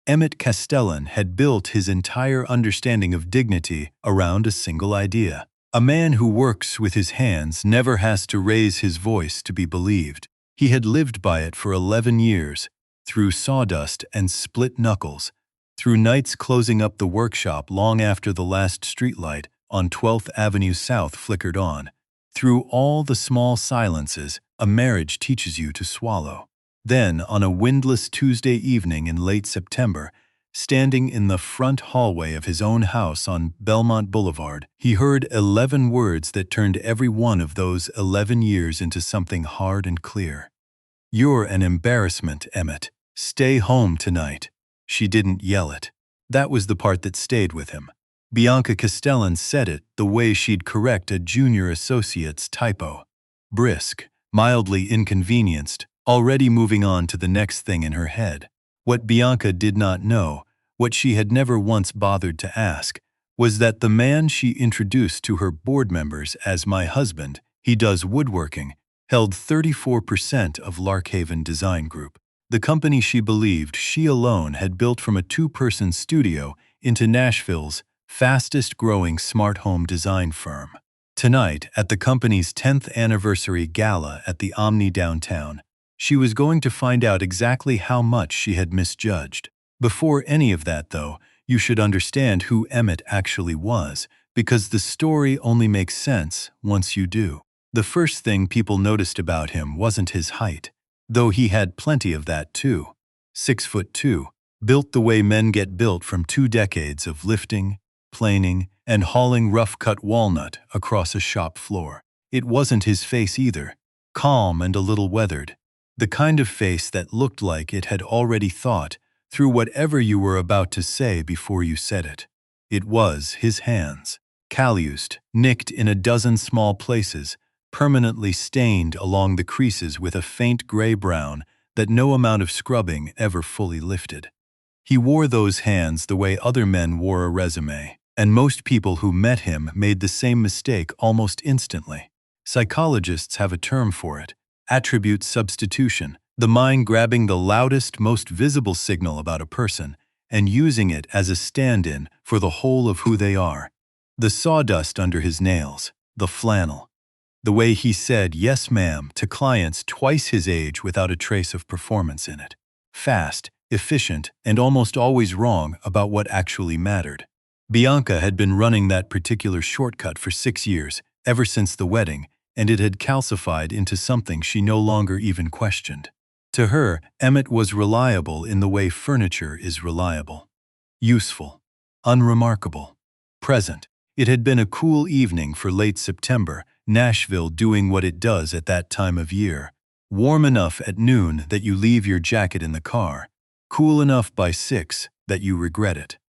Emmett Castellan had built his entire understanding of dignity around a single idea. A man who works with his hands never has to raise his voice to be believed. He had lived by it for 11 years, through sawdust and split knuckles, through nights closing up the workshop long after the last streetlight on 12th Avenue South flickered on, through all the small silences a marriage teaches you to swallow. Then, on a windless Tuesday evening in late September, standing in the front hallway of his own house on Belmont Boulevard, he heard 11 words that turned every one of those 11 years into something hard and clear. "You're an embarrassment, Emmett. Stay home tonight." She didn't yell it. That was the part that stayed with him. Bianca Castellan said it the way she'd correct a junior associate's typo. Brisk, mildly inconvenienced, already moving on to the next thing in her head. What Bianca did not know, what she had never once bothered to ask, was that the man she introduced to her board members as "my husband, he does woodworking," held 34% of Larkhaven Design Group, the company she believed she alone had built from a two-person studio into Nashville's fastest-growing smart home design firm. Tonight, at the company's 10th anniversary gala at the Omni downtown, she was going to find out exactly how much she had misjudged. Before any of that, though, you should understand who Emmett actually was, because the story only makes sense once you do. The first thing people noticed about him wasn't his height, though he had plenty of that too. 6'2", built the way men get built from 2 decades of lifting, planing, and hauling rough-cut walnut across a shop floor. It wasn't his face either, calm and a little weathered, the kind of face that looked like it had already thought through whatever you were about to say before you said it. It was his hands, calloused, nicked in a dozen small places, permanently stained along the creases with a faint gray-brown that no amount of scrubbing ever fully lifted. He wore those hands the way other men wore a resume, and most people who met him made the same mistake almost instantly. Psychologists have a term for it: attribute substitution, the mind grabbing the loudest, most visible signal about a person and using it as a stand-in for the whole of who they are. The sawdust under his nails, the flannel, the way he said "yes ma'am" to clients twice his age without a trace of performance in it. Fast, efficient, and almost always wrong about what actually mattered. Bianca had been running that particular shortcut for 6 years, ever since the wedding, and it had calcified into something she no longer even questioned. To her, Emmett was reliable in the way furniture is reliable. Useful. Unremarkable. Present. It had been a cool evening for late September, Nashville doing what it does at that time of year. Warm enough at noon that you leave your jacket in the car. Cool enough by 6 that you regret it.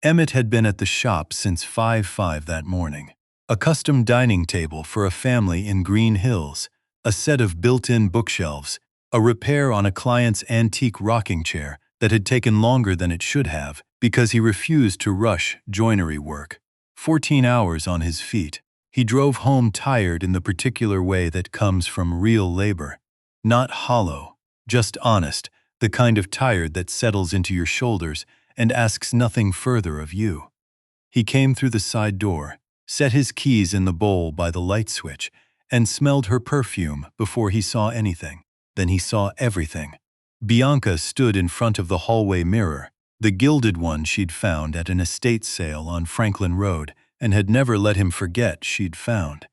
Emmett had been at the shop since 5:05 that morning. A custom dining table for a family in Green Hills, a set of built-in bookshelves, a repair on a client's antique rocking chair that had taken longer than it should have because he refused to rush joinery work. 14 hours on his feet. He drove home tired in the particular way that comes from real labor. Not hollow, just honest, the kind of tired that settles into your shoulders and asks nothing further of you. He came through the side door, set his keys in the bowl by the light switch, and smelled her perfume before he saw anything. Then he saw everything. Bianca stood in front of the hallway mirror, the gilded one she'd found at an estate sale on Franklin Road and had never let him forget she'd found.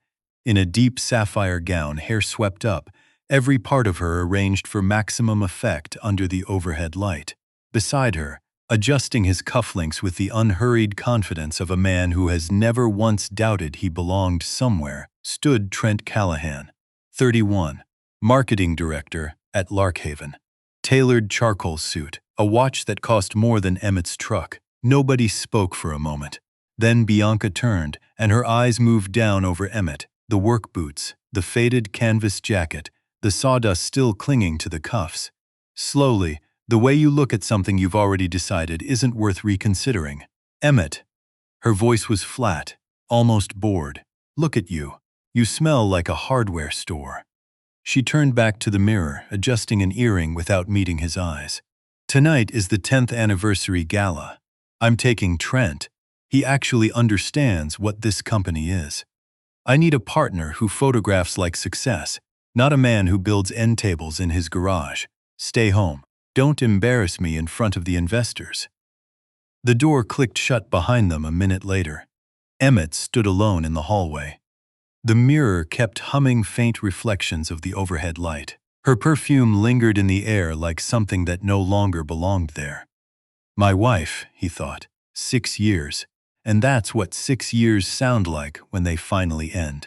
In a deep sapphire gown, hair swept up, every part of her arranged for maximum effect under the overhead light. Beside her, adjusting his cufflinks with the unhurried confidence of a man who has never once doubted he belonged somewhere, stood Trent Callahan, 31, marketing director at Larkhaven. Tailored charcoal suit, a watch that cost more than Emmett's truck. Nobody spoke for a moment. Then Bianca turned, and her eyes moved down over Emmett, the work boots, the faded canvas jacket, the sawdust still clinging to the cuffs. Slowly, the way you look at something you've already decided isn't worth reconsidering. Emmett. Her voice was flat, almost bored. Look at you. You smell like a hardware store. She turned back to the mirror, adjusting an earring without meeting his eyes. Tonight is the 10th anniversary gala. I'm taking Trent. He actually understands what this company is. I need a partner who photographs like success, not a man who builds end tables in his garage. Stay home. Don't embarrass me in front of the investors. The door clicked shut behind them a minute later. Emmett stood alone in the hallway. The mirror kept humming faint reflections of the overhead light. Her perfume lingered in the air like something that no longer belonged there. My wife, he thought, 6 years, and that's what 6 years sound like when they finally end.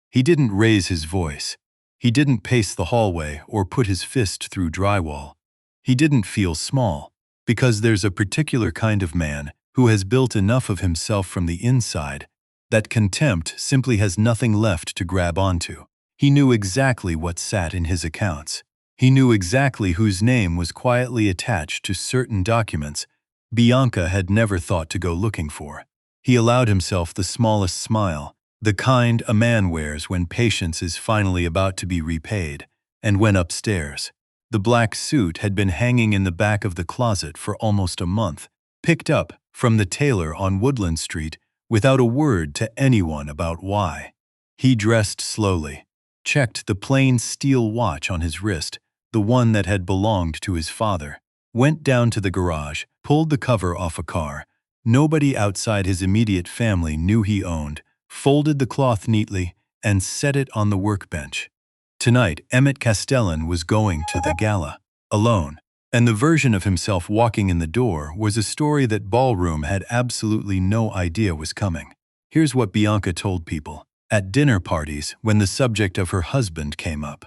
He didn't raise his voice. He didn't pace the hallway or put his fist through drywall. He didn't feel small, because there's a particular kind of man who has built enough of himself from the inside that contempt simply has nothing left to grab onto. He knew exactly what sat in his accounts. He knew exactly whose name was quietly attached to certain documents Bianca had never thought to go looking for. He allowed himself the smallest smile, the kind a man wears when patience is finally about to be repaid, and went upstairs. The black suit had been hanging in the back of the closet for almost a month, picked up from the tailor on Woodland Street without a word to anyone about why. He dressed slowly, checked the plain steel watch on his wrist, the one that had belonged to his father, went down to the garage, pulled the cover off a car nobody outside his immediate family knew he owned, folded the cloth neatly, and set it on the workbench. Tonight, Emmett Castellan was going to the gala, alone, and the version of himself walking in the door was a story that Ballroom had absolutely no idea was coming. Here's what Bianca told people at dinner parties when the subject of her husband came up.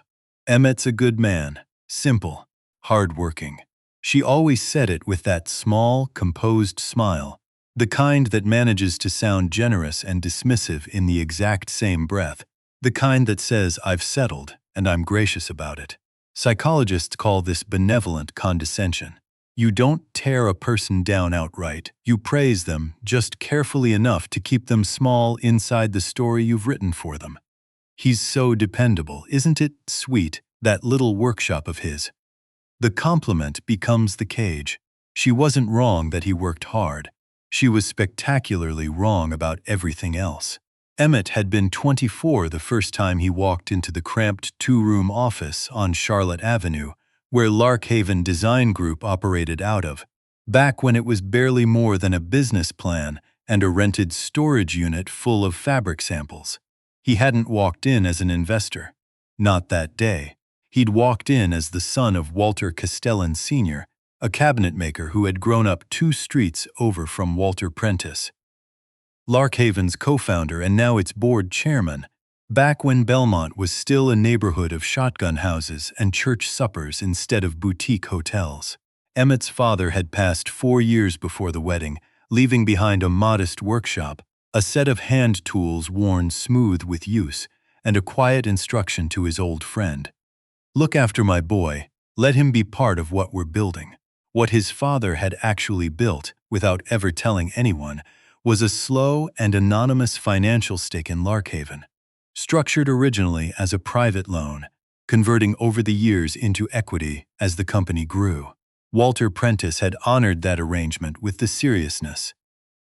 Emmett's a good man, simple, hard-working. She always said it with that small, composed smile, the kind that manages to sound generous and dismissive in the exact same breath, the kind that says, "I've settled, and I'm gracious about it." Psychologists call this benevolent condescension. You don't tear a person down outright. You praise them just carefully enough to keep them small inside the story you've written for them. He's so dependable, isn't it sweet, that little workshop of his? The compliment becomes the cage. She wasn't wrong that he worked hard. She was spectacularly wrong about everything else. Emmett had been 24 the first time he walked into the cramped 2-room office on Charlotte Avenue, where Larkhaven Design Group operated out of, back when it was barely more than a business plan and a rented storage unit full of fabric samples. He hadn't walked in as an investor. Not that day. He'd walked in as the son of Walter Castellan Sr., a cabinet maker who had grown up 2 streets over from Walter Prentice, Larkhaven's co-founder and now its board chairman, back when Belmont was still a neighborhood of shotgun houses and church suppers instead of boutique hotels. Emmett's father had passed 4 years before the wedding, leaving behind a modest workshop, a set of hand tools worn smooth with use, and a quiet instruction to his old friend. "Look after my boy, let him be part of what we're building." What his father had actually built, without ever telling anyone, was a slow and anonymous financial stake in Larkhaven, structured originally as a private loan, converting over the years into equity as the company grew. Walter Prentice had honored that arrangement with the seriousness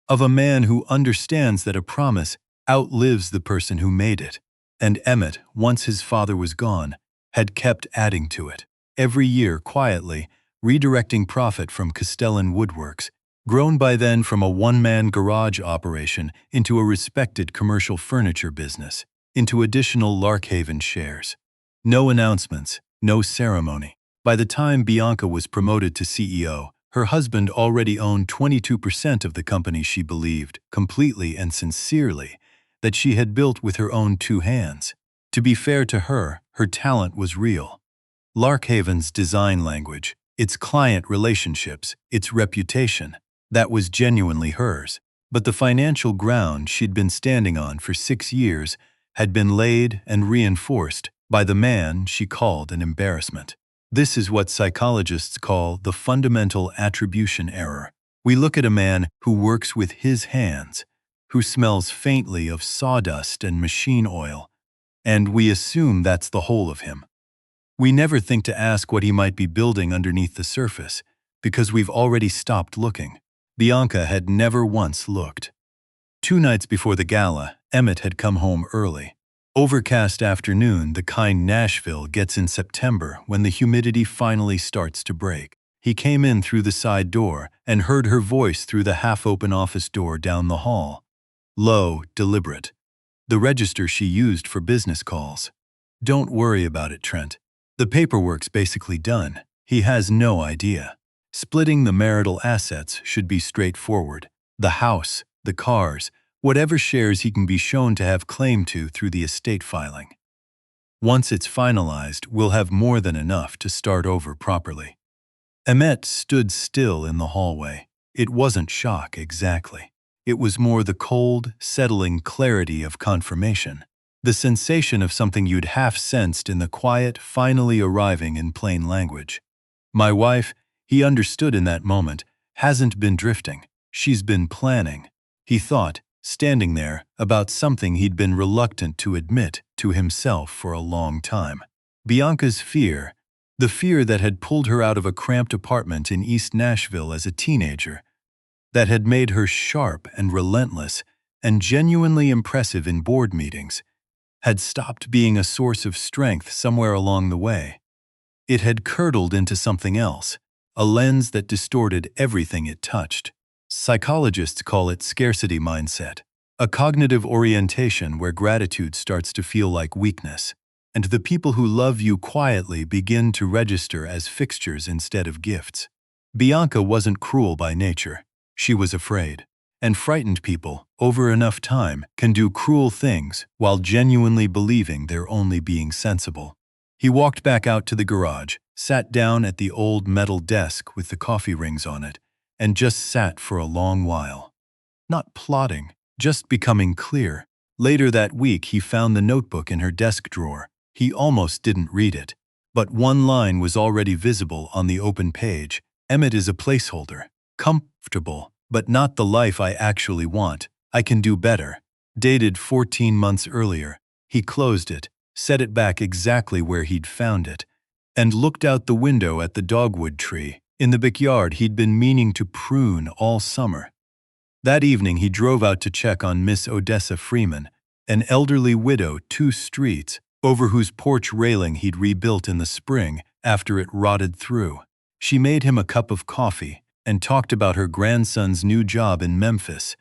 of a man who understands that a promise outlives the person who made it, and Emmett, once his father was gone, had kept adding to it, every year quietly, redirecting profit from Castellan Woodworks, grown by then from a one-man garage operation into a respected commercial furniture business, into additional Larkhaven shares. No announcements, no ceremony. By the time Bianca was promoted to CEO, her husband already owned 22% of the company she believed, completely and sincerely, that she had built with her own 2 hands. To be fair to her, her talent was real. Larkhaven's design language, its client relationships, its reputation, that was genuinely hers. But the financial ground she'd been standing on for 6 years had been laid and reinforced by the man she called an embarrassment. This is what psychologists call the fundamental attribution error. We look at a man who works with his hands, who smells faintly of sawdust and machine oil, and we assume that's the whole of him. We never think to ask what he might be building underneath the surface, Because we've already stopped looking. Bianca had never once looked. 2 nights before the gala, Emmett had come home early. Overcast afternoon, the kind Nashville gets in September when the humidity finally starts to break. He came in through the side door and heard her voice through the half-open office door down the hall. Low, deliberate. The register she used for business calls. Don't worry about it, Trent. The paperwork's basically done. He has no idea. Splitting the marital assets should be straightforward. The house, the cars, whatever shares he can be shown to have claim to through the estate filing. Once it's finalized, we'll have more than enough to start over properly. Emmett stood still in the hallway. It wasn't shock exactly. It was more the cold, settling clarity of confirmation. The sensation of something you'd half-sensed in the quiet, finally arriving in plain language. My wife, he understood in that moment, hasn't been drifting. She's been planning. He thought, standing there, about something he'd been reluctant to admit to himself for a long time. Bianca's fear, the fear that had pulled her out of a cramped apartment in East Nashville as a teenager, that had made her sharp and relentless and genuinely impressive in board meetings, had stopped being a source of strength somewhere along the way. It had curdled into something else, a lens that distorted everything it touched. Psychologists call it scarcity mindset, a cognitive orientation where gratitude starts to feel like weakness, and the people who love you quietly begin to register as fixtures instead of gifts. Bianca wasn't cruel by nature. She was afraid. And frightened people, over enough time, can do cruel things while genuinely believing they're only being sensible. He walked back out to the garage, sat down at the old metal desk with the coffee rings on it, and just sat for a long while. Not plotting, just becoming clear. Later that week he found the notebook in her desk drawer. He almost didn't read it, but one line was already visible on the open page. Emmett is a placeholder. Comfortable, but not the life I actually want. I can do better. Dated 14 months earlier. He closed it, set it back exactly where he'd found it, and looked out the window at the dogwood tree in the backyard he'd been meaning to prune all summer. That evening he drove out to check on Miss Odessa Freeman, an elderly widow 2 streets over whose porch railing he'd rebuilt in the spring after it rotted through. She made him a cup of coffee and talked about her grandson's new job in Memphis,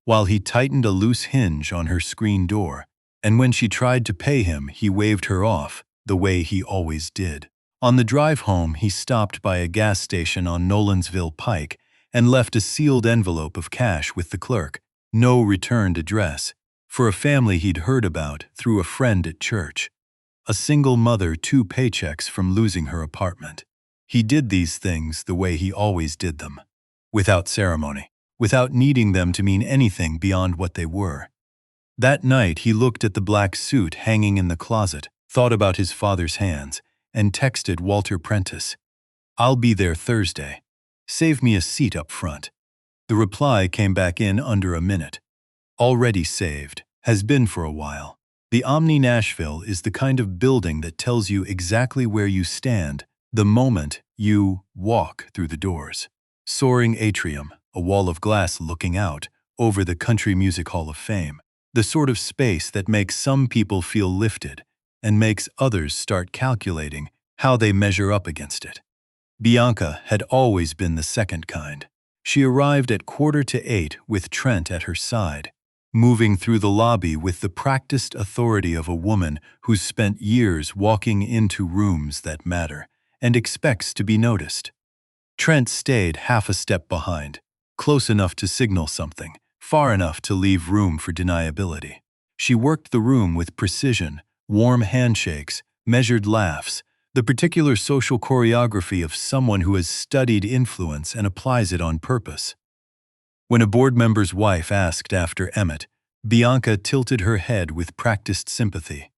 while he tightened a loose hinge on her screen door, and when she tried to pay him, he waved her off, the way he always did. On the drive home, he stopped by a gas station on Nolansville Pike and left a sealed envelope of cash with the clerk, no returned address, for a family he'd heard about through a friend at church. A single mother 2 paychecks from losing her apartment. He did these things the way he always did them, without ceremony, without needing them to mean anything beyond what they were. That night he looked at the black suit hanging in the closet, thought about his father's hands, and texted Walter Prentice, "I'll be there Thursday. Save me a seat up front." The reply came back in under a minute. Already saved, has been for a while. The Omni Nashville is the kind of building that tells you exactly where you stand the moment you walk through the doors. Soaring atrium, a wall of glass looking out over the Country Music Hall of Fame. The sort of space that makes some people feel lifted and makes others start calculating how they measure up against it. Bianca had always been the second kind. She arrived at 7:45 with Trent at her side, moving through the lobby with the practiced authority of a woman who's spent years walking into rooms that matter and expects to be noticed. Trent stayed half a step behind, close enough to signal something, far enough to leave room for deniability. She worked the room with precision, warm handshakes, measured laughs, the particular social choreography of someone who has studied influence and applies it on purpose. When a board member's wife asked after Emmett, Bianca tilted her head with practiced sympathy.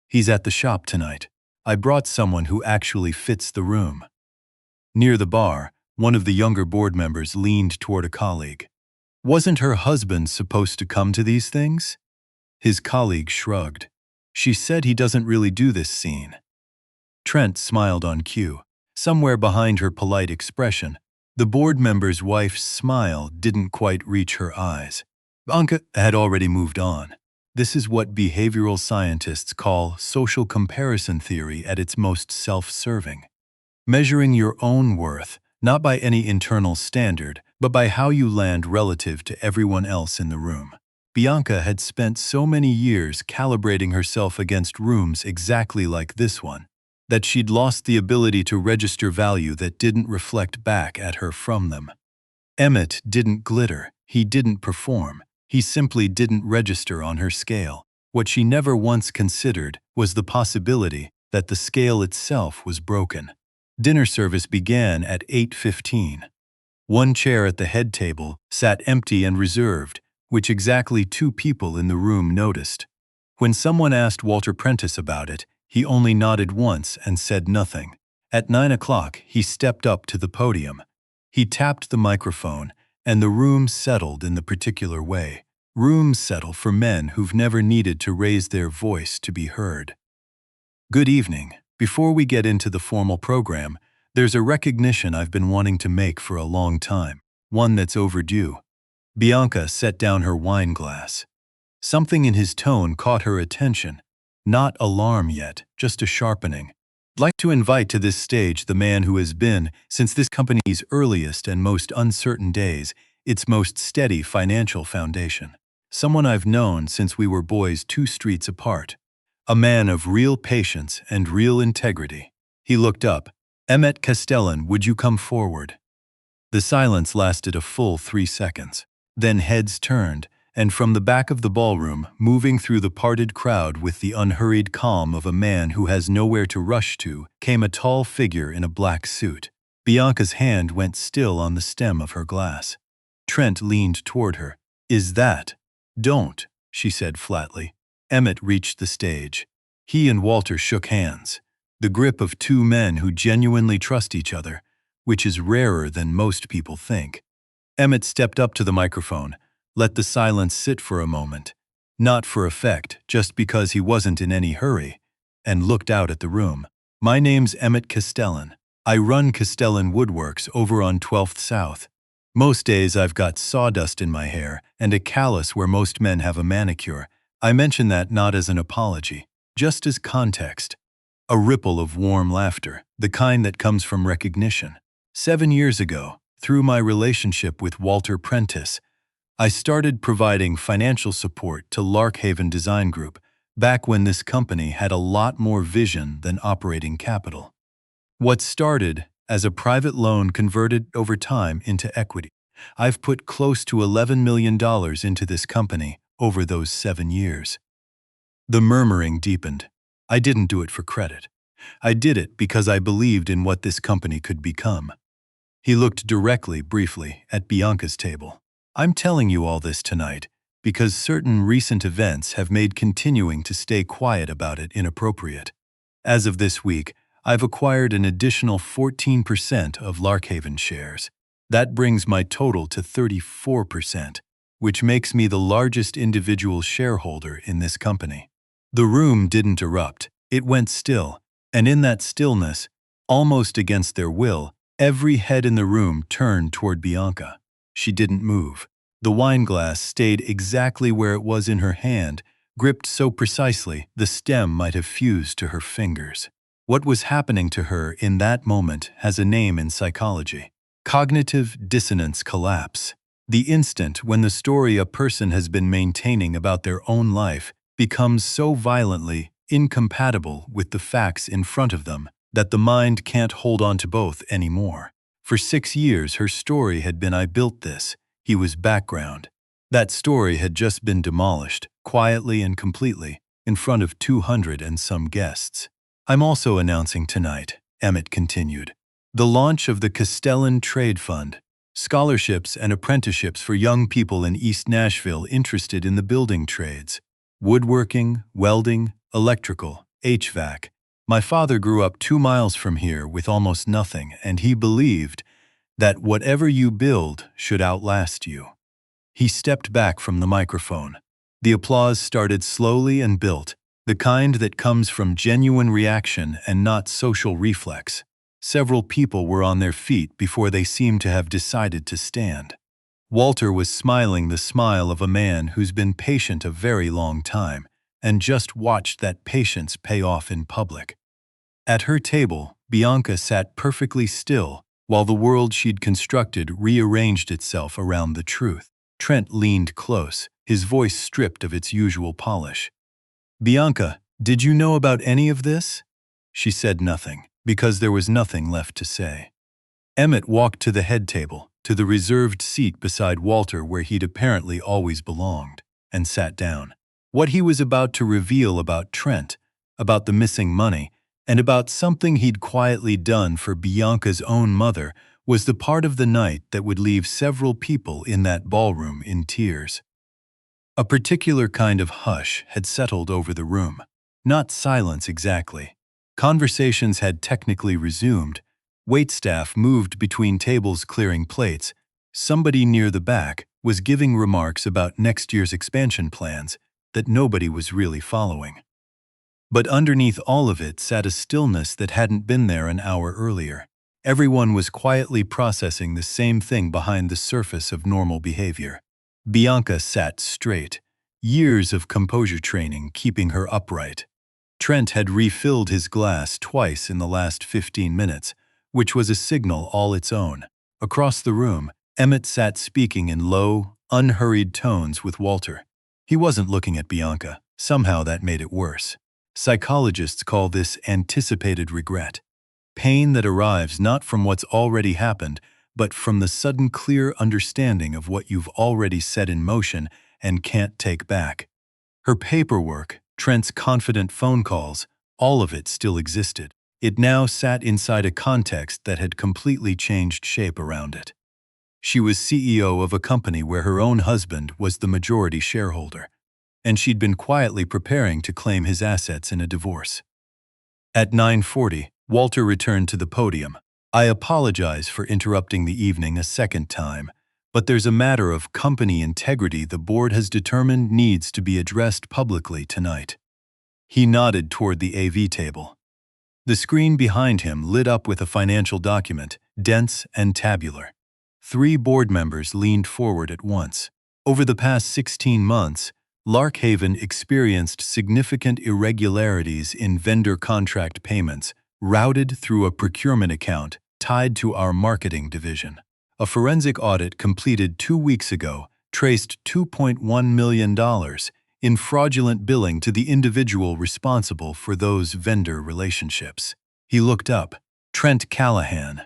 "He's at the shop tonight. I brought someone who actually fits the room." Near the bar, one of the younger board members leaned toward a colleague. "Wasn't her husband supposed to come to these things?" His colleague shrugged. "She said he doesn't really do this scene." Trent smiled on cue. Somewhere behind her polite expression, The board member's wife's smile didn't quite reach her eyes. Bianca had already moved on. This is what behavioral scientists call social comparison theory at its most self-serving. Measuring your own worth, not by any internal standard, but by how you land relative to everyone else in the room. Bianca had spent so many years calibrating herself against rooms exactly like this one, that she'd lost the ability to register value that didn't reflect back at her from them. Emmett didn't glitter, he didn't perform, he simply didn't register on her scale. What she never once considered was the possibility that the scale itself was broken. Dinner service began at 8:15. One chair at the head table sat empty and reserved, which exactly 2 people in the room noticed. When someone asked Walter Prentice about it, he only nodded once and said nothing. At 9 o'clock, he stepped up to the podium. He tapped the microphone, and the room settled in the particular way. Rooms settle for men who've never needed to raise their voice to be heard. Good evening. Before we get into the formal program, there's a recognition I've been wanting to make for a long time, one that's overdue. Bianca set down her wine glass. Something in his tone caught her attention. Not alarm yet, just a sharpening. I'd like to invite to this stage the man who has been, since this company's earliest and most uncertain days, its most steady financial foundation. Someone I've known since we were boys 2 streets apart. A man of real patience and real integrity. He looked up. Emmett Castellan, would you come forward? The silence lasted a full 3 seconds. Then heads turned, and from the back of the ballroom, moving through the parted crowd with the unhurried calm of a man who has nowhere to rush to, came a tall figure in a black suit. Bianca's hand went still on the stem of her glass. Trent leaned toward her. Is that? Don't, she said flatly. Emmett reached the stage. He and Walter shook hands. The grip of 2 men who genuinely trust each other, which is rarer than most people think. Emmett stepped up to the microphone, let the silence sit for a moment, not for effect, just because he wasn't in any hurry, and looked out at the room. My name's Emmett Castellan. I run Castellan Woodworks over on 12th South. Most days I've got sawdust in my hair and a callus where most men have a manicure. I mention that not as an apology, just as context. A ripple of warm laughter, the kind that comes from recognition. 7 years ago, through my relationship with Walter Prentice, I started providing financial support to Larkhaven Design Group back when this company had a lot more vision than operating capital. What started as a private loan converted over time into equity. I've put close to $11 million into this company over those 7 years. The murmuring deepened. I didn't do it for credit. I did it because I believed in what this company could become. He looked directly, briefly, at Bianca's table. I'm telling you all this tonight because certain recent events have made continuing to stay quiet about it inappropriate. As of this week, I've acquired an additional 14% of Larkhaven shares. That brings my total to 34%, which makes me the largest individual shareholder in this company. The room didn't erupt. It went still, and in that stillness, almost against their will, every head in the room turned toward Bianca. She didn't move. The wine glass stayed exactly where it was in her hand, gripped so precisely the stem might have fused to her fingers. What was happening to her in that moment has a name in psychology. Cognitive dissonance collapse. The instant when the story a person has been maintaining about their own life becomes so violently incompatible with the facts in front of them that the mind can't hold on to both anymore. For 6 years her story had been I built this, he was background. That story had just been demolished, quietly and completely, in front of 200 and some guests. I'm also announcing tonight, Emmett continued, the launch of the Castellan Trade Fund, scholarships and apprenticeships for young people in East Nashville interested in the building trades. Woodworking, welding, electrical, HVAC. My father grew up 2 miles from here with almost nothing, and he believed that whatever you build should outlast you. He stepped back from the microphone. The applause started slowly and built, the kind that comes from genuine reaction and not social reflex. Several people were on their feet before they seemed to have decided to stand. Walter was smiling the smile of a man who's been patient a very long time and just watched that patience pay off in public. At her table, Bianca sat perfectly still while the world she'd constructed rearranged itself around the truth. Trent leaned close, his voice stripped of its usual polish. "Bianca, did you know about any of this?" She said nothing, because there was nothing left to say. Emmett walked to the head table, to the reserved seat beside Walter where he'd apparently always belonged, and sat down. What he was about to reveal about Trent, about the missing money, and about something he'd quietly done for Bianca's own mother was the part of the night that would leave several people in that ballroom in tears. A particular kind of hush had settled over the room. Not silence exactly. Conversations had technically resumed. Waitstaff moved between tables clearing plates. Somebody near the back was giving remarks about next year's expansion plans that nobody was really following. But underneath all of it sat a stillness that hadn't been there an hour earlier. Everyone was quietly processing the same thing behind the surface of normal behavior. Bianca sat straight, years of composure training keeping her upright. Trent had refilled his glass twice in the last 15 minutes, which was a signal all its own. Across the room, Emmett sat speaking in low, unhurried tones with Walter. He wasn't looking at Bianca. Somehow that made it worse. Psychologists call this anticipated regret. Pain that arrives not from what's already happened, but from the sudden clear understanding of what you've already set in motion and can't take back. Her paperwork, Trent's confident phone calls, all of it still existed. It now sat inside a context that had completely changed shape around it. She was CEO of a company where her own husband was the majority shareholder, and she'd been quietly preparing to claim his assets in a divorce. At 9:40, Walter returned to the podium. "I apologize for interrupting the evening a second time, but there's a matter of company integrity the board has determined needs to be addressed publicly tonight." He nodded toward the AV table. The screen behind him lit up with a financial document, dense and tabular. 3 board members leaned forward at once. Over the past 16 months, Larkhaven experienced significant irregularities in vendor contract payments, routed through a procurement account tied to our marketing division. A forensic audit completed 2 weeks ago traced $2.1 million in fraudulent billing to the individual responsible for those vendor relationships. He looked up. Trent Callahan.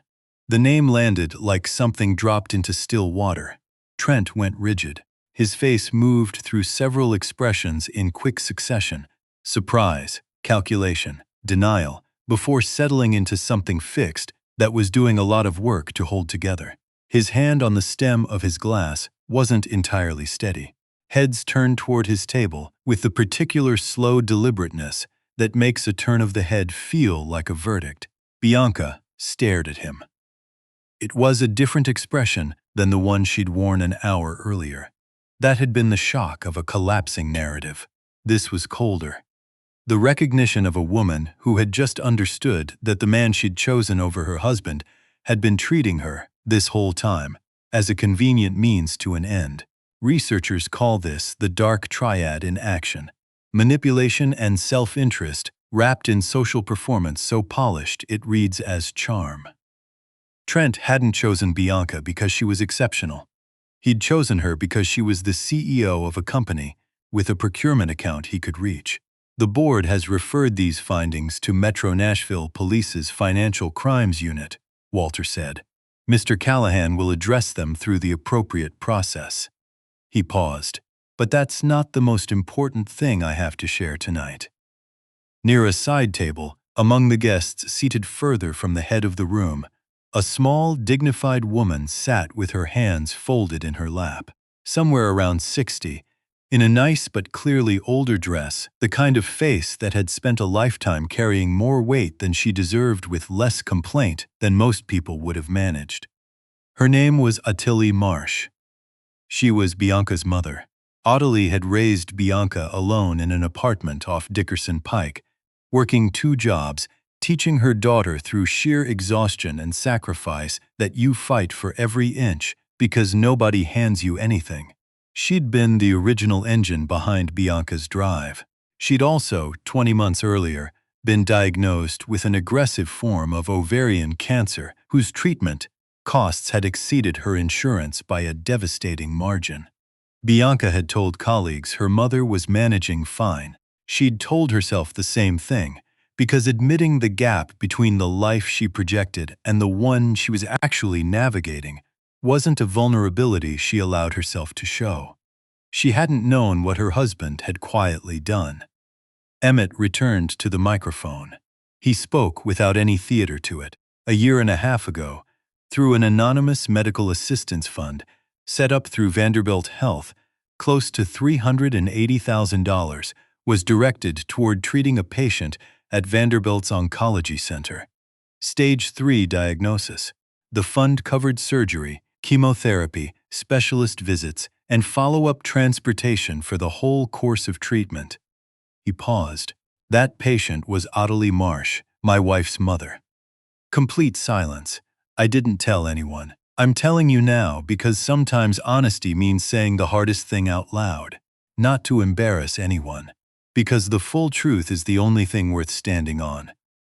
The name landed like something dropped into still water. Trent went rigid. His face moved through several expressions in quick succession: surprise, calculation, denial, before settling into something fixed that was doing a lot of work to hold together. His hand on the stem of his glass wasn't entirely steady. Heads turned toward his table with the particular slow deliberateness that makes a turn of the head feel like a verdict. Bianca stared at him. It was a different expression than the one she'd worn an hour earlier. That had been the shock of a collapsing narrative. This was colder. The recognition of a woman who had just understood that the man she'd chosen over her husband had been treating her, this whole time, as a convenient means to an end. Researchers call this the dark triad in action: manipulation and self-interest wrapped in social performance so polished it reads as charm. Trent hadn't chosen Bianca because she was exceptional. He'd chosen her because she was the CEO of a company with a procurement account he could reach. The board has referred these findings to Metro Nashville Police's Financial Crimes Unit, Walter said. Mr. Callahan will address them through the appropriate process. He paused. But that's not the most important thing I have to share tonight. Near a side table, among the guests seated further from the head of the room, a small, dignified woman sat with her hands folded in her lap. Somewhere around 60, in a nice but clearly older dress, the kind of face that had spent a lifetime carrying more weight than she deserved with less complaint than most people would have managed. Her name was Ottilie Marsh. She was Bianca's mother. Ottilie had raised Bianca alone in an apartment off Dickerson Pike, working 2 jobs teaching her daughter through sheer exhaustion and sacrifice that you fight for every inch because nobody hands you anything. She'd been the original engine behind Bianca's drive. She'd also, 20 months earlier, been diagnosed with an aggressive form of ovarian cancer whose treatment costs had exceeded her insurance by a devastating margin. Bianca had told colleagues her mother was managing fine. She'd told herself the same thing, because admitting the gap between the life she projected and the one she was actually navigating wasn't a vulnerability she allowed herself to show. She hadn't known what her husband had quietly done. Emmett returned to the microphone. He spoke without any theater to it. A year and a half ago, through an anonymous medical assistance fund set up through Vanderbilt Health, close to $380,000 was directed toward treating a patient at Vanderbilt's Oncology Center. Stage 3 diagnosis. The fund covered surgery, chemotherapy, specialist visits, and follow-up transportation for the whole course of treatment. He paused. That patient was Ottilie Marsh, my wife's mother. Complete silence. I didn't tell anyone. I'm telling you now because sometimes honesty means saying the hardest thing out loud, not to embarrass anyone, because the full truth is the only thing worth standing on.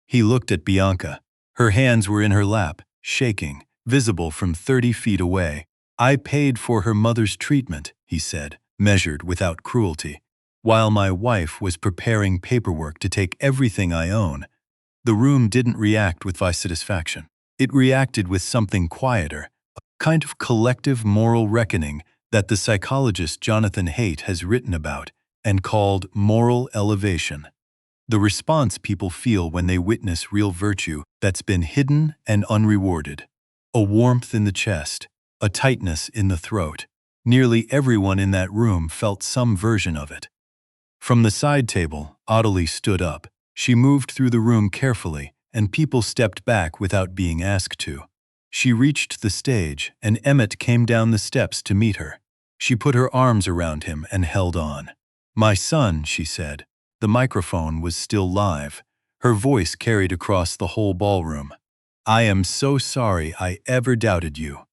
He looked at Bianca. Her hands were in her lap, shaking, visible from 30 feet away. I paid for her mother's treatment, he said, measured without cruelty. While my wife was preparing paperwork to take everything I own, the room didn't react with dissatisfaction. It reacted with something quieter, a kind of collective moral reckoning that the psychologist Jonathan Haidt has written about and called moral elevation. The response people feel when they witness real virtue that's been hidden and unrewarded. A warmth in the chest, a tightness in the throat. Nearly everyone in that room felt some version of it. From the side table, Ottilie stood up. She moved through the room carefully, and people stepped back without being asked to. She reached the stage, and Emmett came down the steps to meet her. She put her arms around him and held on. "My son," she said. The microphone was still live. Her voice carried across the whole ballroom. "I am so sorry I ever doubted you."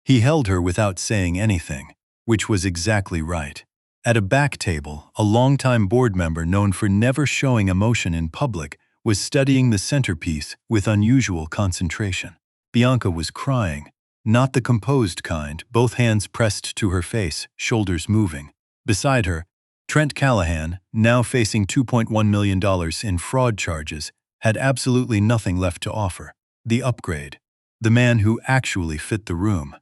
He held her without saying anything, which was exactly right. At a back table, a longtime board member known for never showing emotion in public was studying the centerpiece with unusual concentration. Bianca was crying, not the composed kind, both hands pressed to her face, shoulders moving. Beside her, Trent Callahan, now facing $2.1 million in fraud charges, had absolutely nothing left to offer. The upgrade. The man who actually fit the room.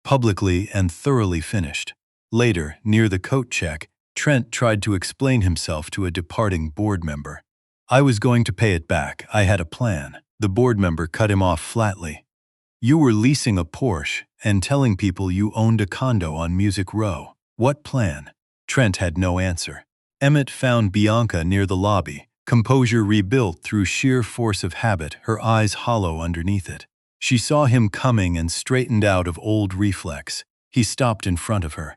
Publicly and thoroughly finished. Later, near the coat check, Trent tried to explain himself to a departing board member. "I was going to pay it back. I had a plan." The board member cut him off flatly. "You were leasing a Porsche and telling people you owned a condo on Music Row. What plan?" Trent had no answer. Emmett found Bianca near the lobby, composure rebuilt through sheer force of habit, her eyes hollow underneath it. She saw him coming and straightened out of old reflex. He stopped in front of her.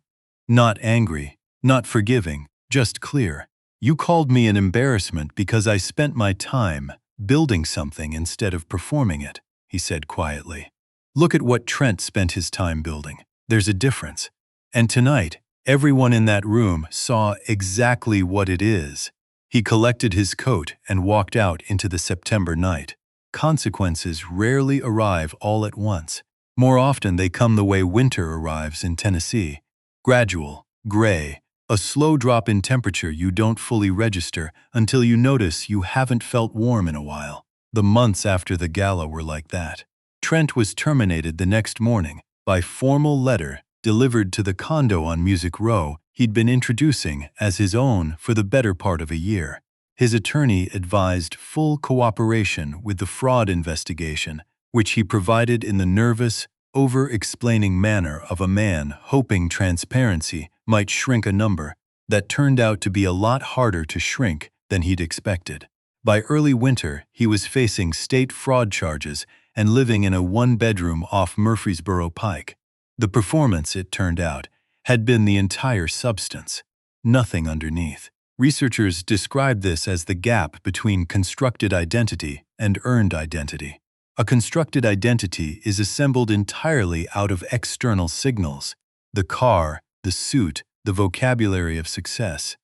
Not angry, not forgiving, just clear. "You called me an embarrassment because I spent my time building something instead of performing it," he said quietly. "Look at what Trent spent his time building. There's a difference. And tonight, everyone in that room saw exactly what it is." He collected his coat and walked out into the September night. Consequences rarely arrive all at once. More often they come the way winter arrives in Tennessee. Gradual, gray, a slow drop in temperature you don't fully register until you notice you haven't felt warm in a while. The months after the Gala were like that. Trent was terminated the next morning by formal letter delivered to the condo on Music Row he'd been introducing as his own for the better part of a year. His attorney advised full cooperation with the fraud investigation, which he provided in the nervous, over-explaining manner of a man hoping transparency might shrink a number that turned out to be a lot harder to shrink than he'd expected. By early winter, he was facing state fraud charges and living in a one-bedroom off Murfreesboro Pike. The performance, it turned out, had been the entire substance, nothing underneath. Researchers described this as the gap between constructed identity and earned identity. A constructed identity is assembled entirely out of external signals: the car, the suit, the vocabulary of success.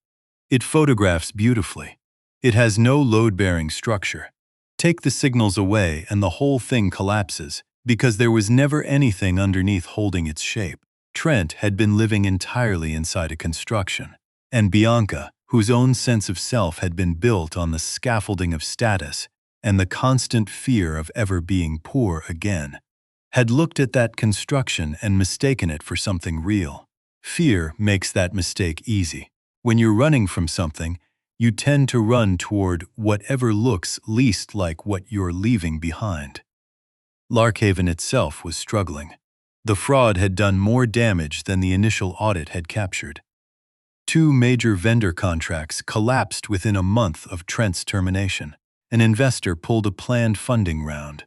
It photographs beautifully. It has no load-bearing structure. Take the signals away and the whole thing collapses, because there was never anything underneath holding its shape. Trent had been living entirely inside a construction, and Bianca, whose own sense of self had been built on the scaffolding of status and the constant fear of ever being poor again, had looked at that construction and mistaken it for something real. Fear makes that mistake easy. When you're running from something, you tend to run toward whatever looks least like what you're leaving behind. Larkhaven itself was struggling. The fraud had done more damage than the initial audit had captured. 2 major vendor contracts collapsed within a month of Trent's termination. An investor pulled a planned funding round.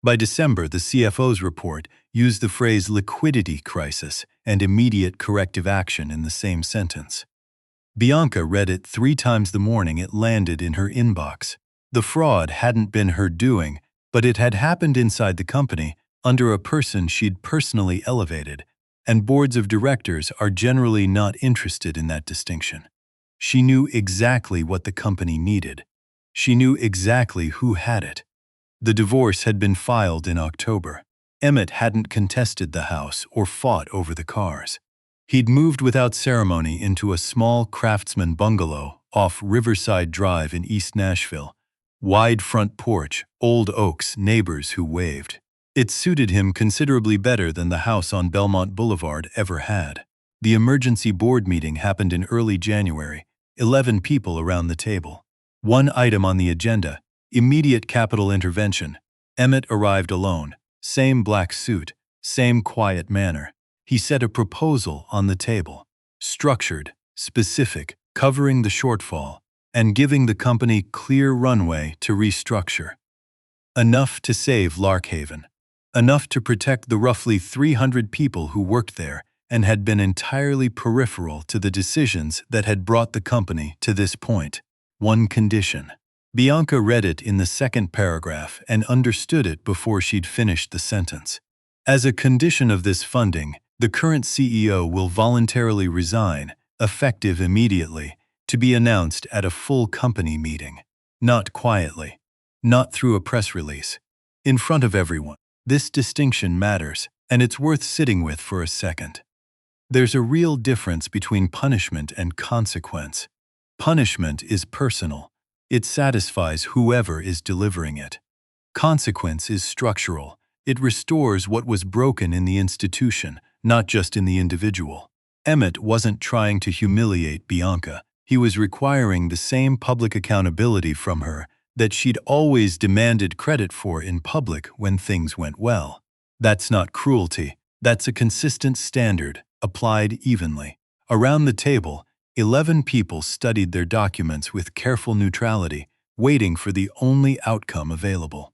By December, the CFO's report used the phrase liquidity crisis and immediate corrective action in the same sentence. Bianca read it 3 times the morning it landed in her inbox. The fraud hadn't been her doing, but it had happened inside the company under a person she'd personally elevated, and boards of directors are generally not interested in that distinction. She knew exactly what the company needed. She knew exactly who had it. The divorce had been filed in October. Emmett hadn't contested the house or fought over the cars. He'd moved without ceremony into a small craftsman bungalow off Riverside Drive in East Nashville. Wide front porch, old oaks, neighbors who waved. It suited him considerably better than the house on Belmont Boulevard ever had. The emergency board meeting happened in early January, 11 people around the table. One item on the agenda: immediate capital intervention. Emmett arrived alone, same black suit, same quiet manner. He set a proposal on the table, structured, specific, covering the shortfall, and giving the company clear runway to restructure. Enough to save Larkhaven. Enough to protect the roughly 300 people who worked there and had been entirely peripheral to the decisions that had brought the company to this point. One condition. Bianca read it in the second paragraph and understood it before she'd finished the sentence. As a condition of this funding, the current CEO will voluntarily resign, effective immediately, to be announced at a full company meeting. Not quietly. Not through a press release. In front of everyone. This distinction matters, and it's worth sitting with for a second. There's a real difference between punishment and consequence. Punishment is personal. It satisfies whoever is delivering it. Consequence is structural. It restores what was broken in the institution, not just in the individual. Emmett wasn't trying to humiliate Bianca. He was requiring the same public accountability from her that she'd always demanded credit for in public when things went well. That's not cruelty. That's a consistent standard, applied evenly. Around the table, 11 people studied their documents with careful neutrality, waiting for the only outcome available.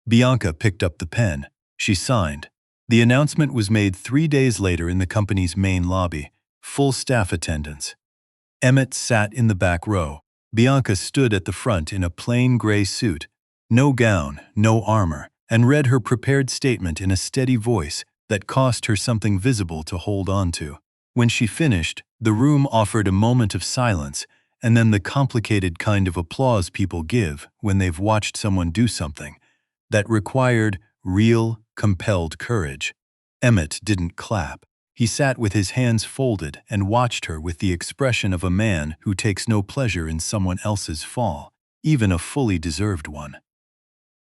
Bianca picked up the pen. She signed. The announcement was made 3 days later in the company's main lobby, full staff attendance. Emmett sat in the back row. Bianca stood at the front in a plain gray suit, no gown, no armor, and read her prepared statement in a steady voice that cost her something visible to hold on to. When she finished, the room offered a moment of silence, and then the complicated kind of applause people give when they've watched someone do something that required real, compelled courage. Emmett didn't clap. He sat with his hands folded and watched her with the expression of a man who takes no pleasure in someone else's fall, even a fully deserved one.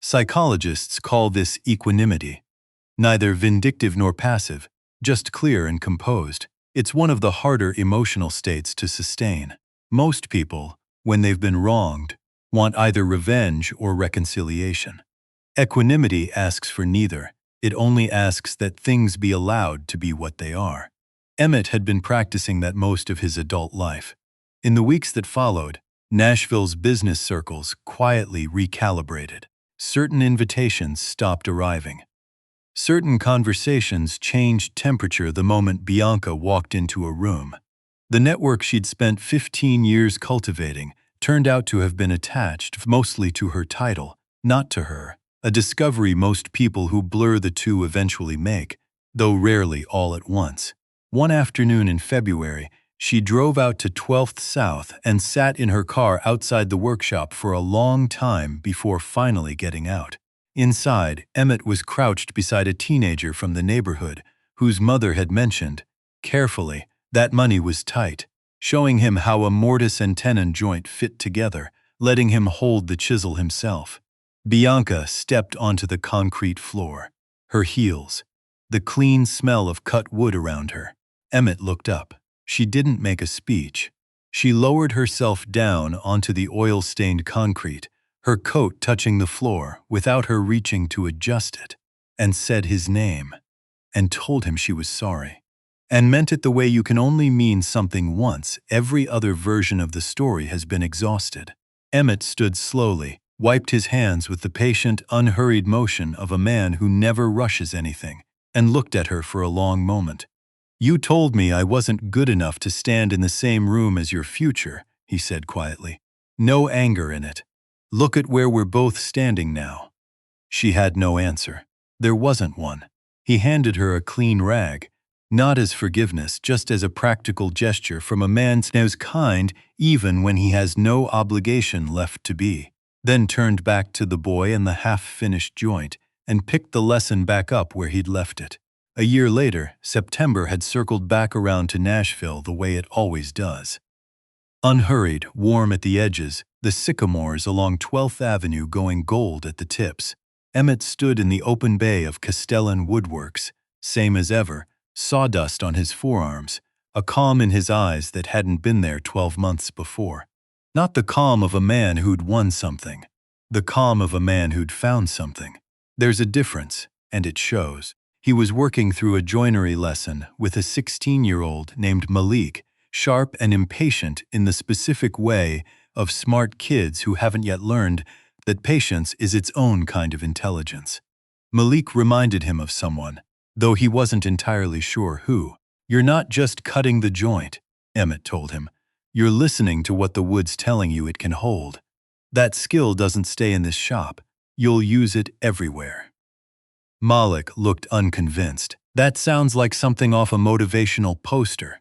Psychologists call this equanimity. Neither vindictive nor passive, just clear and composed. It's one of the harder emotional states to sustain. Most people, when they've been wronged, want either revenge or reconciliation. Equanimity asks for neither. It only asks that things be allowed to be what they are. Emmett had been practicing that most of his adult life. In the weeks that followed, Nashville's business circles quietly recalibrated. Certain invitations stopped arriving. Certain conversations changed temperature the moment Bianca walked into a room. The network she'd spent 15 years cultivating turned out to have been attached mostly to her title, Not to her, a discovery most people who blur the two eventually make, though rarely all at once. One afternoon in February, she drove out to 12th South and sat in her car outside the workshop for a long time before finally getting out. Inside, Emmett was crouched beside a teenager from the neighborhood, whose mother had mentioned, carefully, that money was tight, showing him how a mortise and tenon joint fit together, letting him hold the chisel himself. Bianca stepped onto the concrete floor, her heels, the clean smell of cut wood around her. Emmett looked up. She didn't make a speech. She lowered herself down onto the oil-stained concrete, her coat touching the floor without her reaching to adjust it, and said his name, and told him she was sorry, and meant it the way you can only mean something once every other version of the story has been exhausted. Emmett stood slowly, wiped his hands with the patient, unhurried motion of a man who never rushes anything, and looked at her for a long moment. "You told me I wasn't good enough to stand in the same room as your future," he said quietly. No anger in it. "Look at where we're both standing now." She had no answer. There wasn't one. He handed her a clean rag, not as forgiveness, just as a practical gesture from a man who's kind even when he has no obligation left to be, then turned back to the boy and the half-finished joint and picked the lesson back up where he'd left it. A year later, September had circled back around to Nashville the way it always does. Unhurried, warm at the edges, the sycamores along 12th Avenue going gold at the tips. Emmett stood in the open bay of Castellan Woodworks, same as ever, sawdust on his forearms, a calm in his eyes that hadn't been there 12 months before. Not the calm of a man who'd won something, the calm of a man who'd found something. There's a difference, and it shows. He was working through a joinery lesson with a 16-year-old named Malik, sharp and impatient in the specific way of smart kids who haven't yet learned that patience is its own kind of intelligence. Malik reminded him of someone, though he wasn't entirely sure who. "You're not just cutting the joint," Emmett told him. "You're listening to what the wood's telling you it can hold. That skill doesn't stay in this shop. You'll use it everywhere." Malik looked unconvinced. "That sounds like something off a motivational poster."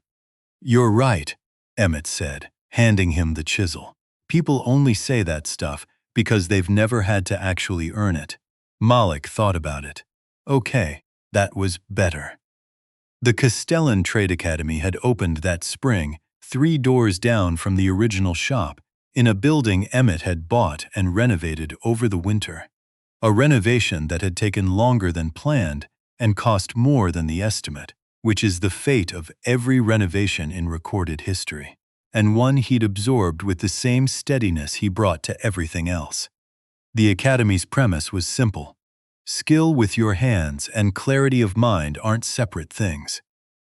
"You're right," Emmett said, handing him the chisel. "People only say that stuff because they've never had to actually earn it." Malik thought about it. Okay, that was better. The Castellan Trade Academy had opened that spring, 3 doors down from the original shop, in a building Emmett had bought and renovated over the winter. A renovation that had taken longer than planned and cost more than the estimate, which is the fate of every renovation in recorded history, and one he'd absorbed with the same steadiness he brought to everything else. The Academy's premise was simple. Skill with your hands and clarity of mind aren't separate things.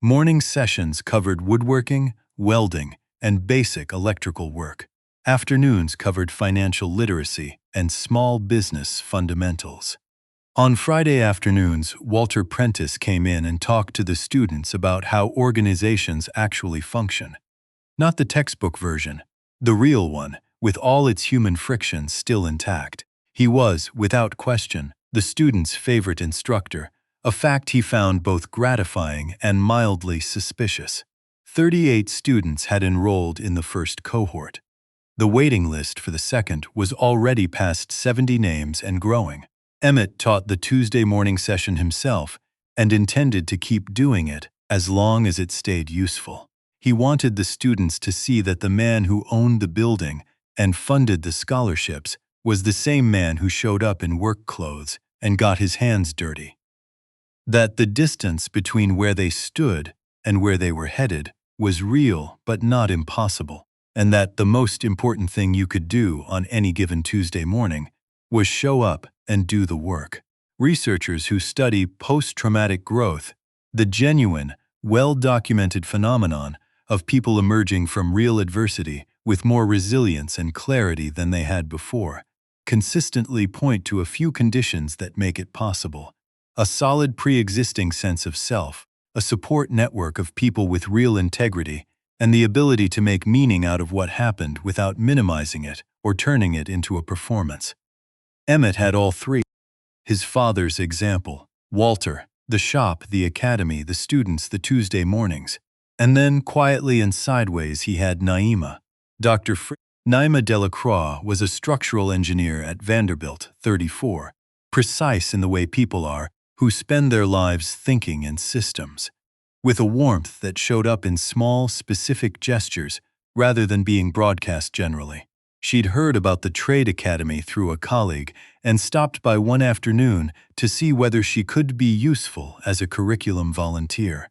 Morning sessions covered woodworking, welding, and basic electrical work. Afternoons covered financial literacy and small business fundamentals. On Friday afternoons, Walter Prentice came in and talked to the students about how organizations actually function. Not the textbook version, the real one, with all its human friction still intact. He was, without question, the students' favorite instructor, a fact he found both gratifying and mildly suspicious. 38 students had enrolled in the first cohort. The waiting list for the second was already past 70 names and growing. Emmett taught the Tuesday morning session himself and intended to keep doing it as long as it stayed useful. He wanted the students to see that the man who owned the building and funded the scholarships was the same man who showed up in work clothes and got his hands dirty. That the distance between where they stood and where they were headed was real but not impossible, and that the most important thing you could do on any given Tuesday morning was show up and do the work. Researchers who study post-traumatic growth, the genuine, well-documented phenomenon of people emerging from real adversity with more resilience and clarity than they had before, consistently point to a few conditions that make it possible. A solid pre-existing sense of self, a support network of people with real integrity, and the ability to make meaning out of what happened without minimizing it or turning it into a performance. Emmett had all three. His father's example, Walter, the shop, the academy, the students, the Tuesday mornings. And then, quietly and sideways, he had Naima. Naima Delacroix was a structural engineer at Vanderbilt, 34, precise in the way people are, who spend their lives thinking in systems, with a warmth that showed up in small, specific gestures rather than being broadcast generally. She'd heard about the trade academy through a colleague and stopped by one afternoon to see whether she could be useful as a curriculum volunteer.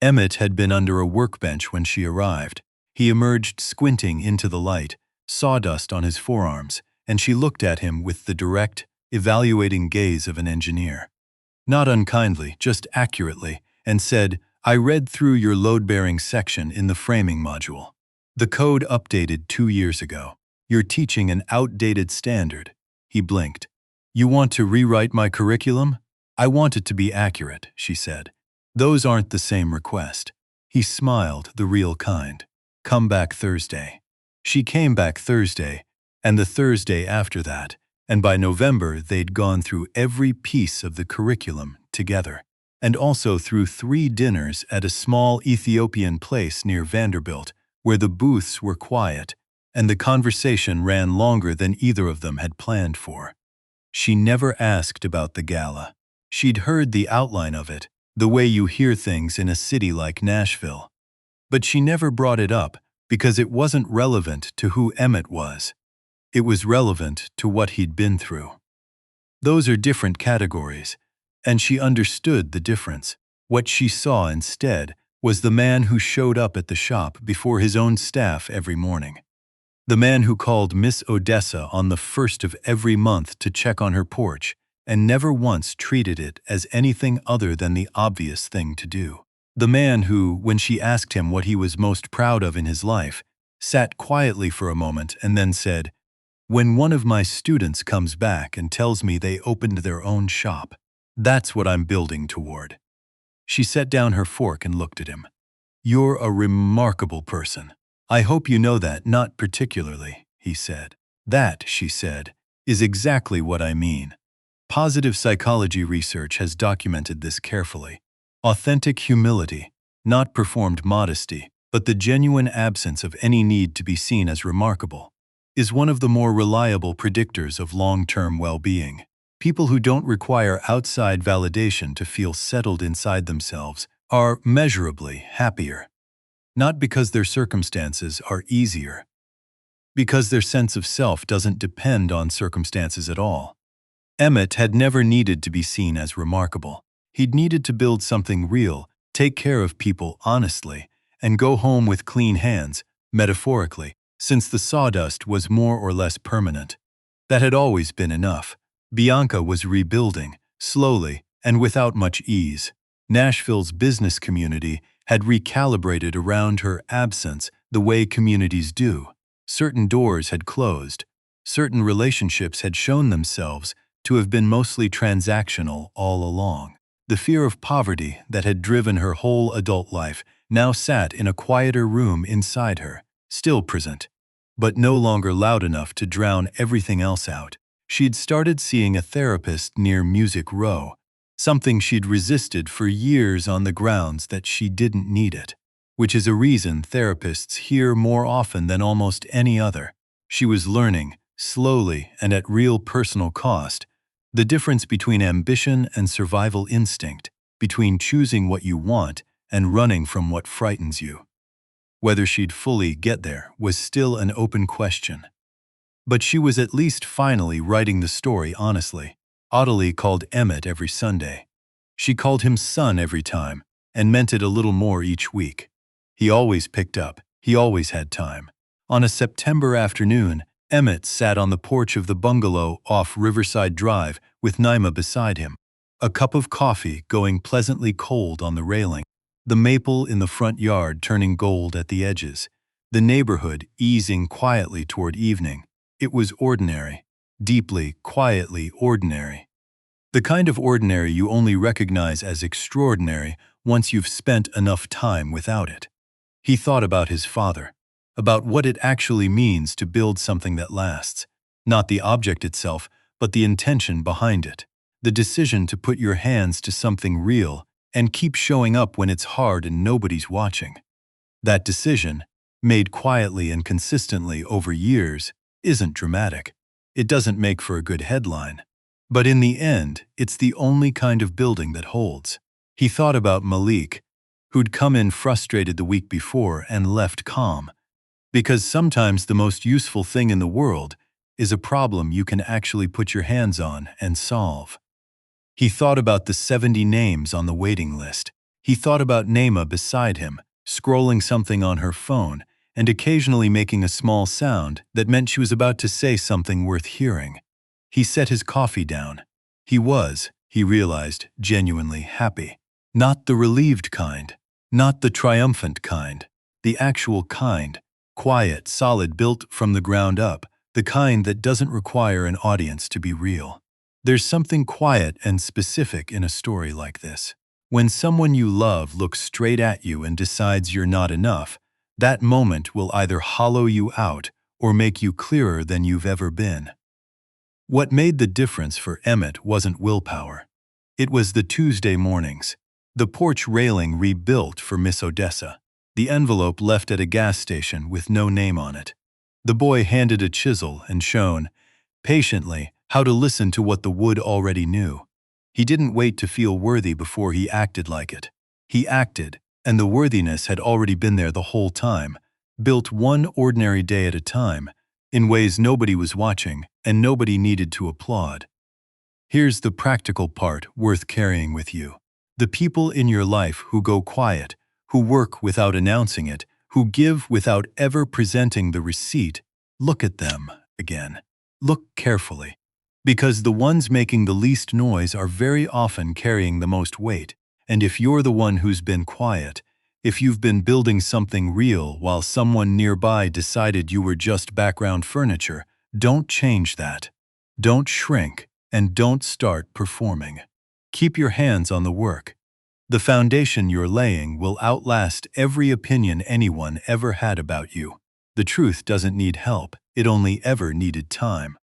Emmett had been under a workbench when she arrived. He emerged squinting into the light, sawdust on his forearms, and she looked at him with the direct, evaluating gaze of an engineer. Not unkindly, just accurately, and said, "I read through your load-bearing section in the framing module. The code updated 2 years ago. You're teaching an outdated standard." He blinked. "You want to rewrite my curriculum?" "I want it to be accurate," she said. "Those aren't the same request." He smiled, the real kind. "Come back Thursday." She came back Thursday, and the Thursday after that, and by November they'd gone through every piece of the curriculum together, and also through 3 dinners at a small Ethiopian place near Vanderbilt, where the booths were quiet, and the conversation ran longer than either of them had planned for. She never asked about the gala. She'd heard the outline of it, the way you hear things in a city like Nashville. But she never brought it up because it wasn't relevant to who Emmett was. It was relevant to what he'd been through. Those are different categories, and she understood the difference. What she saw instead was the man who showed up at the shop before his own staff every morning. The man who called Miss Odessa on the 1st of every month to check on her porch and never once treated it as anything other than the obvious thing to do. The man who, when she asked him what he was most proud of in his life, sat quietly for a moment and then said, "When one of my students comes back and tells me they opened their own shop, that's what I'm building toward." She set down her fork and looked at him. "You're a remarkable person. I hope you know that." "Not particularly," he said. "That," she said, "is exactly what I mean. Positive psychology research has documented this carefully. Authentic humility, not performed modesty, but the genuine absence of any need to be seen as remarkable, is one of the more reliable predictors of long-term well-being. People who don't require outside validation to feel settled inside themselves are measurably happier. Not because their circumstances are easier, because their sense of self doesn't depend on circumstances at all. Emmett had never needed to be seen as remarkable. He'd needed to build something real, take care of people honestly, and go home with clean hands, metaphorically, since the sawdust was more or less permanent. That had always been enough. Bianca was rebuilding, slowly and without much ease. Nashville's business community had recalibrated around her absence the way communities do. Certain doors had closed. Certain relationships had shown themselves to have been mostly transactional all along. The fear of poverty that had driven her whole adult life now sat in a quieter room inside her, still present, but no longer loud enough to drown everything else out. She'd started seeing a therapist near Music Row, something she'd resisted for years on the grounds that she didn't need it, which is a reason therapists hear more often than almost any other. She was learning, slowly and at real personal cost, the difference between ambition and survival instinct, between choosing what you want and running from what frightens you. Whether she'd fully get there was still an open question. But she was at least finally writing the story honestly. Ottilie called Emmett every Sunday. She called him son every time, and meant it a little more each week. He always picked up. He always had time. On a September afternoon, Emmett sat on the porch of the bungalow off Riverside Drive with Naima beside him, a cup of coffee going pleasantly cold on the railing, the maple in the front yard turning gold at the edges, the neighborhood easing quietly toward evening. It was ordinary, deeply, quietly ordinary. The kind of ordinary you only recognize as extraordinary once you've spent enough time without it. He thought about his father, about what it actually means to build something that lasts, not the object itself, but the intention behind it. The decision to put your hands to something real and keep showing up when it's hard and nobody's watching. That decision, made quietly and consistently over years, isn't dramatic. It doesn't make for a good headline. But in the end, it's the only kind of building that holds. He thought about Malik, who'd come in frustrated the week before and left calm. Because sometimes the most useful thing in the world is a problem you can actually put your hands on and solve. He thought about the 70 names on the waiting list. He thought about Naima beside him, scrolling something on her phone and occasionally making a small sound that meant she was about to say something worth hearing. He set his coffee down. He was, he realized, genuinely happy. Not the relieved kind, not the triumphant kind, the actual kind, quiet, solid, built from the ground up, the kind that doesn't require an audience to be real. There's something quiet and specific in a story like this. When someone you love looks straight at you and decides you're not enough, that moment will either hollow you out or make you clearer than you've ever been. What made the difference for Emmett wasn't willpower. It was the Tuesday mornings, the porch railing rebuilt for Miss Odessa, the envelope left at a gas station with no name on it. The boy handed a chisel and shown, patiently, how to listen to what the wood already knew. He didn't wait to feel worthy before he acted like it. He acted, and the worthiness had already been there the whole time, built one ordinary day at a time, in ways nobody was watching and nobody needed to applaud. Here's the practical part worth carrying with you. The people in your life who go quiet, who work without announcing it, who give without ever presenting the receipt, look at them again. Look carefully. Because the ones making the least noise are very often carrying the most weight. And if you're the one who's been quiet, if you've been building something real while someone nearby decided you were just background furniture, don't change that. Don't shrink, and don't start performing. Keep your hands on the work. The foundation you're laying will outlast every opinion anyone ever had about you. The truth doesn't need help, it only ever needed time.